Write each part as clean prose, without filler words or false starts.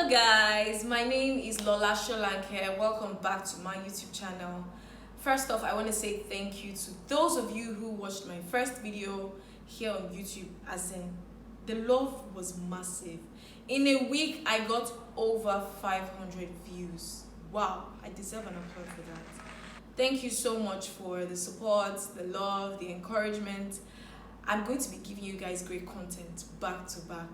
Hello guys, my name is Lola here. Welcome back to my YouTube channel. First off, I want to say thank you to those of you who watched my first video here on YouTube. As in, the love was massive. In a week, I got over 500 views. Wow, I deserve an applause for that. Thank you so much for the support, the love, the encouragement. I'm going to be giving you guys great content back to back.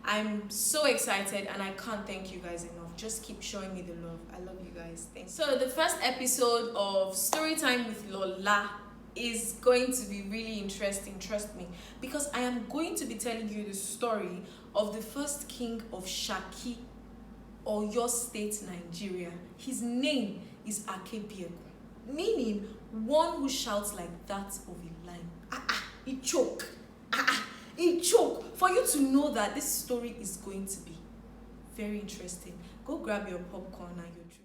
I'm so excited and I can't thank you guys enough. Just keep showing me the love. I love you guys. Thanks. So the first episode of Storytime with Lola is going to be really interesting, trust me, because I am going to be telling you the story of the first king of Shaki, or your state, Nigeria. His name is Akebiekun, meaning one who shouts like that of a lion. He choke. It choke. For you to know that this story is going to be very interesting, go grab your popcorn and your drink.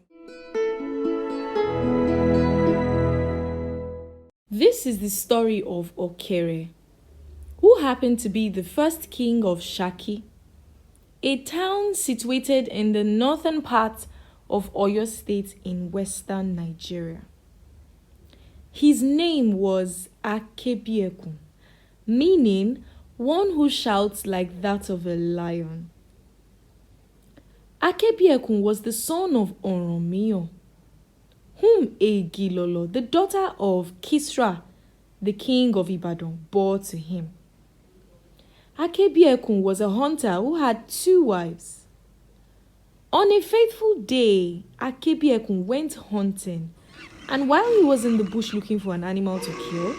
This is the story of Okere, who happened to be the first king of Shaki, a town situated in the northern part of Oyo State in western Nigeria. His name was Akebiekun, meaning one who shouts like that of a lion. Akebiekun was the son of Oromiyan, whom Egilolo, the daughter of KISRA, the king of Ibadan, bore to him. Akebiekun was a hunter who had 2 wives. On a fateful day, Akebiekun went hunting, and while he was in the bush looking for an animal to kill,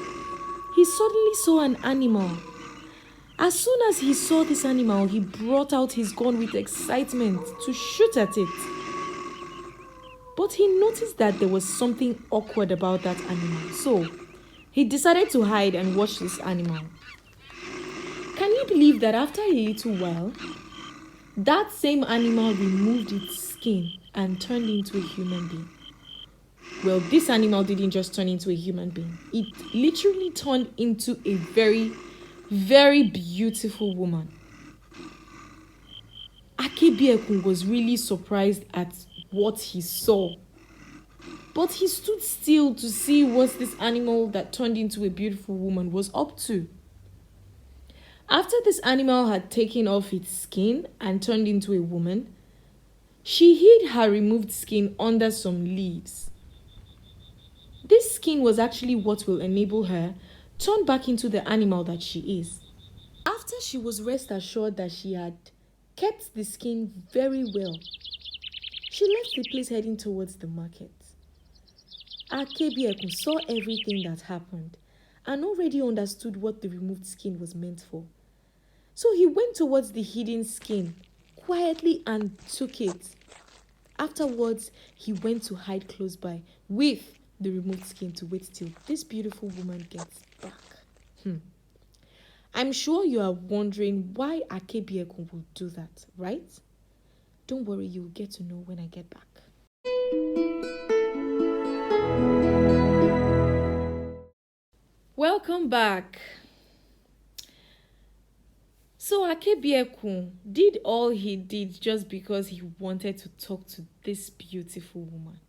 he suddenly saw an animal. As soon as he saw this animal, he brought out his gun with excitement to shoot at it. But he noticed that there was something awkward about that animal, so he decided to hide and watch this animal. Can you believe that after a little while, that same animal removed its skin and turned into a human being? Well, this animal didn't just turn into a human being. It literally turned into a very, very beautiful woman. Akebiekun was really surprised at what he saw. But he stood still to see what this animal that turned into a beautiful woman was up to. After this animal had taken off its skin and turned into a woman, she hid her removed skin under some leaves. This skin was actually what will enable her turn back into the animal that she is. After she was rest assured that she had kept the skin very well, she left the place heading towards the market. Akebiekun saw everything that happened and already understood what the removed skin was meant for. So he went towards the hidden skin quietly and took it. Afterwards, he went to hide close by with the removed skin to wait till this beautiful woman gets back. I'm sure you are wondering why Akebiekun would do that, right? Don't worry, you'll get to know when I get back. Welcome back. So Akebiekun did all he did just because he wanted to talk to this beautiful woman.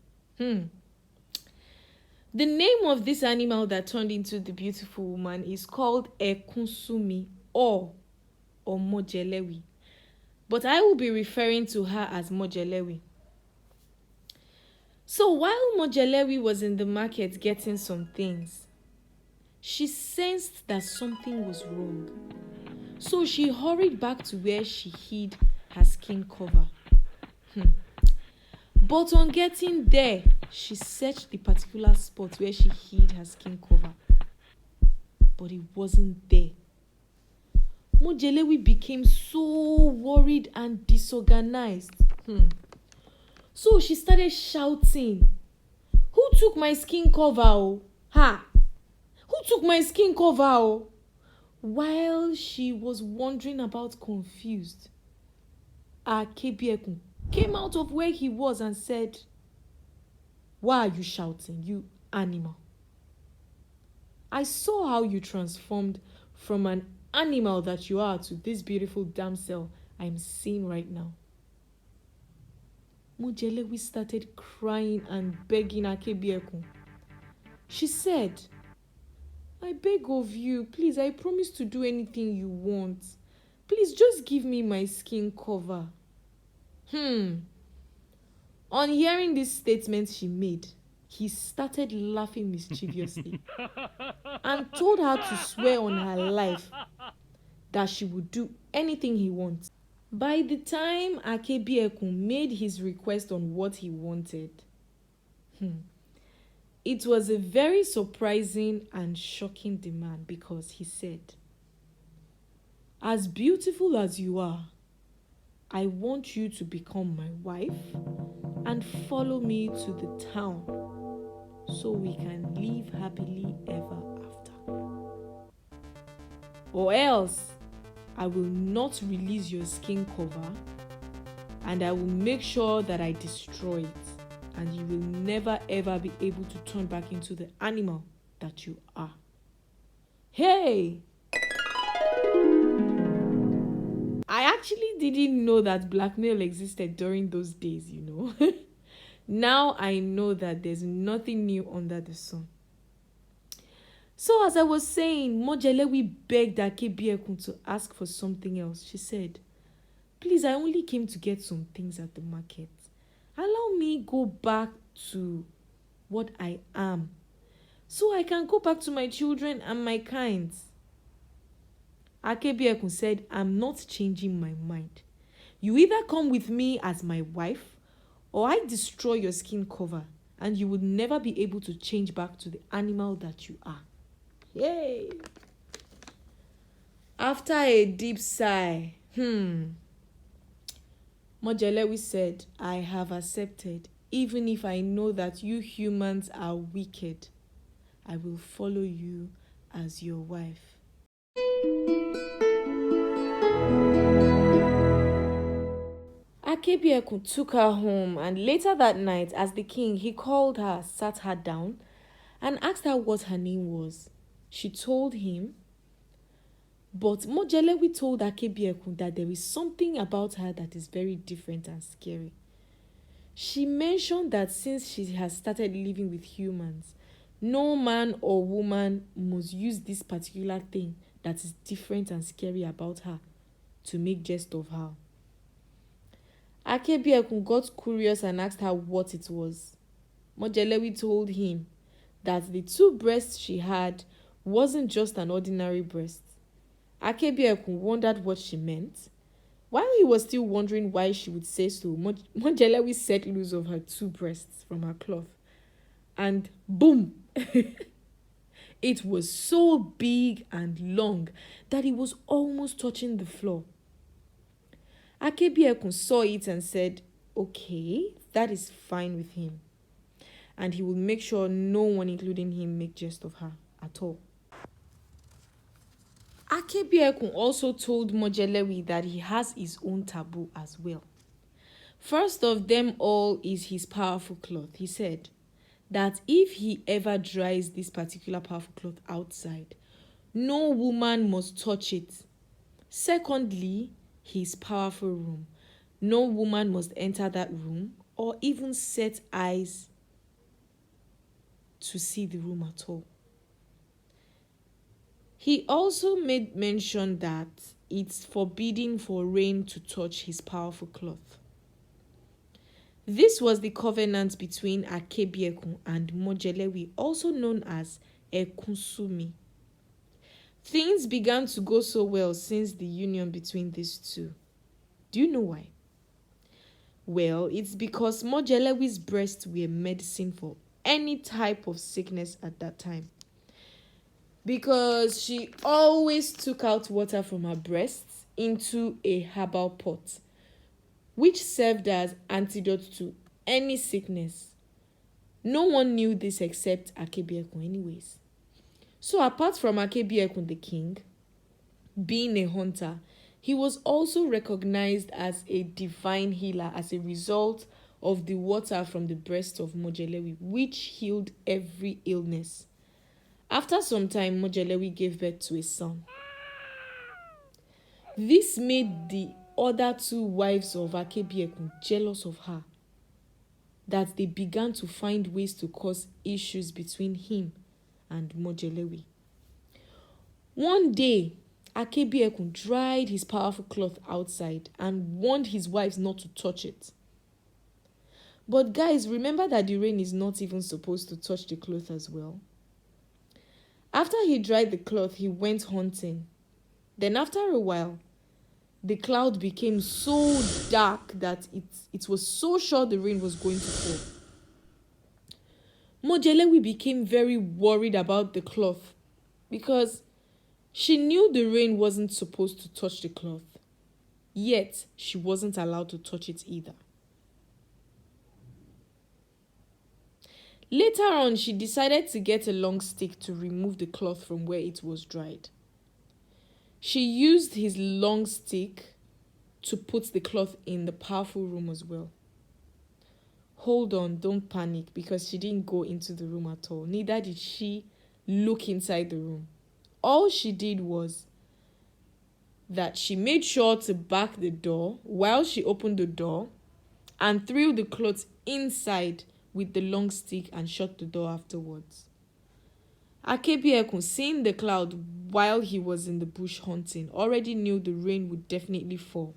The name of this animal that turned into the beautiful woman is called Ekunsumi or Mojelewi. But I will be referring to her as Mojelewi. So while Mojelewi was in the market getting some things, she sensed that something was wrong. So she hurried back to where she hid her skin cover. But on getting there, she searched the particular spot where she hid her skin cover. But it wasn't there. Mojelewi became so worried and disorganized. So she started shouting, "Who took my skin cover? Oh? Ha! Who took my skin cover? Oh?" While she was wandering about confused, Akebiekun came out of where he was and said, "Why are you shouting, you animal? I saw how you transformed from an animal that you are to this beautiful damsel I'm seeing right now. Mojelewi started crying and begging Akebiekun. She said, I beg of you, please, I promise to do anything you want. Please just give me my skin cover. On hearing this statement she made, he started laughing mischievously and told her to swear on her life that she would do anything he wants. By the time Akebiekun made his request on what he wanted, it was a very surprising and shocking demand because he said, as beautiful as you are, I want you to become my wife and follow me to the town so we can live happily ever after. Or else, I will not release your skin cover and I will make sure that I destroy it and you will never ever be able to turn back into the animal that you are. Hey! I actually didn't know that blackmail existed during those days, you know. Now I know that there's nothing new under the sun. So as I was saying, Mojelewi begged Akebiekun to ask for something else. She said, please, I only came to get some things at the market. Allow me go back to what I am, so I can go back to my children and my kind. Akebiekun said, I'm not changing my mind. You either come with me as my wife, or I destroy your skin cover, and you would never be able to change back to the animal that you are. Yay! After a deep sigh, Mojelewi said, I have accepted, even if I know that you humans are wicked. I will follow you as your wife. Akebiekun took her home, and later that night, as the king, he called her, sat her down, and asked her what her name was. She told him, but Mojelewi told Akebiekun that there is something about her that is very different and scary. She mentioned that since she has started living with humans, no man or woman must use this particular thing that is different and scary about her to make jest of her. Akebiekun got curious and asked her what it was. Mojelewi told him that the two breasts she had wasn't just an ordinary breast. Akebiekun wondered what she meant. While he was still wondering why she would say so, Mojelewi set loose of her two breasts from her cloth. And boom! It was so big and long that it was almost touching the floor. Akebiekun saw it and said, okay, that is fine with him. And he will make sure no one, including him, make jest of her at all. Akebiekun also told Mojelewi that he has his own taboo as well. First of them all is his powerful cloth. He said that if he ever dries this particular powerful cloth outside, no woman must touch it. Secondly, his powerful room. No woman must enter that room or even set eyes to see the room at all. He also made mention that it's forbidden for rain to touch his powerful cloth. This was the covenant between Akebiekun and Mojelewi, also known as Ekunsumi. Things began to go so well since the union between these two. Do you know why? Well, it's because Mojelewi's breasts were medicine for any type of sickness at that time. Because she always took out water from her breasts into a herbal pot, which served as antidote to any sickness. No one knew this except Akebiekun anyways. So apart from Akebiekun the king, being a hunter, he was also recognized as a divine healer as a result of the water from the breast of Mojelewi, which healed every illness. After some time, Mojelewi gave birth to a son. This made the other two wives of Akebiekun jealous of her that they began to find ways to cause issues between him and Mojelewi. One day, Akebiekun dried his powerful cloth outside and warned his wives not to touch it. But guys, remember that the rain is not even supposed to touch the cloth as well. After he dried the cloth, he went hunting. Then after a while, the cloud became so dark that it was so sure the rain was going to fall. Mojelewi became very worried about the cloth because she knew the rain wasn't supposed to touch the cloth. Yet, she wasn't allowed to touch it either. Later on, she decided to get a long stick to remove the cloth from where it was dried. She used his long stick to put the cloth in the powerful room as well. Hold on, don't panic, because she didn't go into the room at all. Neither did she look inside the room. All she did was that she made sure to back the door while she opened the door and threw the cloth inside with the long stick and shut the door afterwards. Akebiekun, seeing the cloud while he was in the bush hunting, already knew the rain would definitely fall.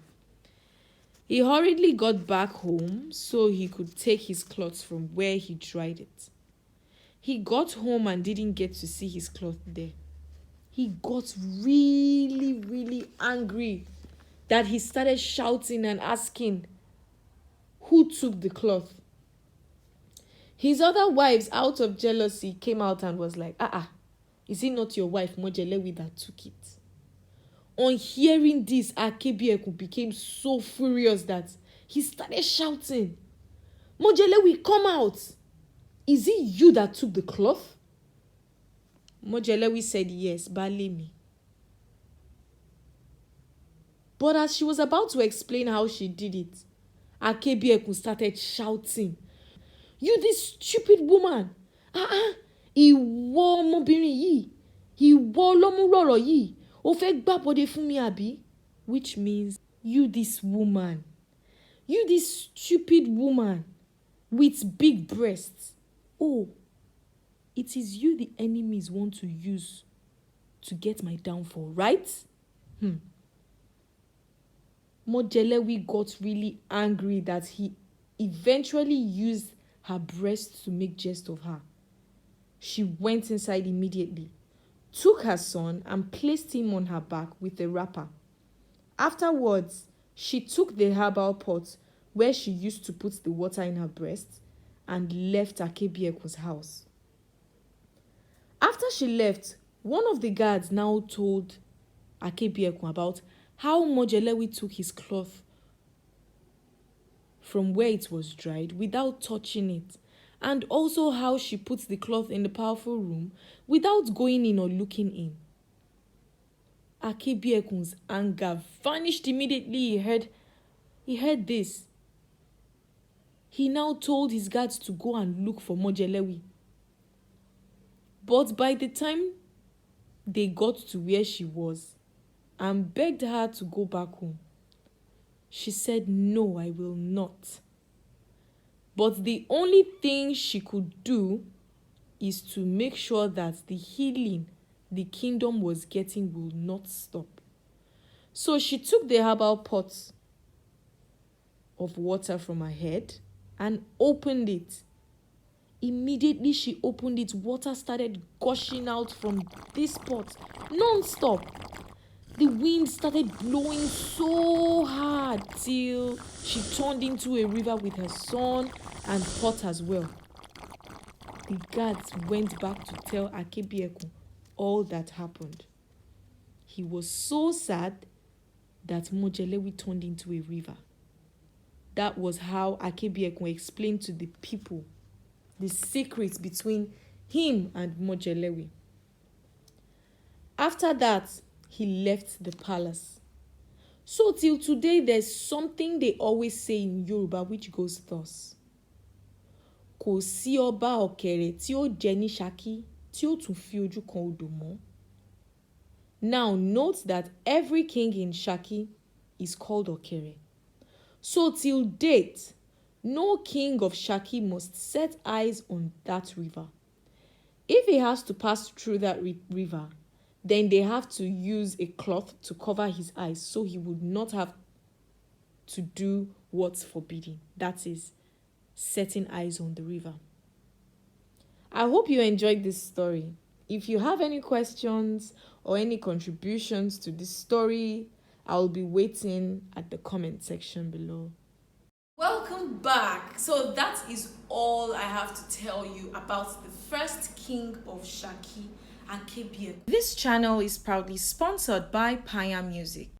He hurriedly got back home so he could take his clothes from where he dried it. He got home and didn't get to see his cloth there. He got really, really angry that he started shouting and asking who took the cloth. His other wives, out of jealousy, came out and was like, is it not your wife, Mojelewi, that took it? On hearing this, Akebiekun became so furious that he started shouting, Mojelewi, come out! Is it you that took the cloth? Mojelewi said, yes, Balemi. But as she was about to explain how she did it, Akebiekun started shouting, you this stupid woman! Ìwọ ọmọbìnrin yìí, ìwọ ló mú rọ̀rọ̀ yìí, ó fẹ́ gbàbọ̀dé fún mi àbí? Which means, you this woman, you this stupid woman with big breasts. Oh, it is you the enemies want to use to get my downfall, right? Mojelewi got really angry that he eventually used her breast to make jest of her. She went inside immediately, took her son and placed him on her back with a wrapper. Afterwards, she took the herbal pot where she used to put the water in her breast and left Akebiekun's house. After she left, one of the guards now told Akebiekun about how Mojelewi took his cloth from where it was dried without touching it, and also how she put the cloth in the powerful room without going in or looking in. Akebiekun's anger vanished immediately he heard this. He now told his guards to go and look for Mojelewi. But by the time they got to where she was and begged her to go back home, she said, no, I will not. But the only thing she could do is to make sure that the healing the kingdom was getting will not stop. So she took the herbal pot of water from her head and opened it. Immediately she opened it, water started gushing out from this pot non-stop. The wind started blowing so hard till she turned into a river with her son and pot as well. The guards went back to tell Akebiekun all that happened. He was so sad that Mojelewi turned into a river. That was how Akebiekun explained to the people the secret between him and Mojelewi. After that, he left the palace. So till today, there's something they always say in Yoruba which goes thus. Kò sí ọba Okere tí ó jẹ ní Shaki tí ó tún fi ojú kan odò mọ́. Now note that every king in Shaki is called Okere. So till date, no king of Shaki must set eyes on that river. If he has to pass through that river, then they have to use a cloth to cover his eyes so he would not have to do what's forbidden. That is, setting eyes on the river. I hope you enjoyed this story. If you have any questions or any contributions to this story, I'll be waiting at the comment section below. Welcome back. So that is all I have to tell you about the first king of Shaki, Akebiekun. This channel is proudly sponsored by Paya Music.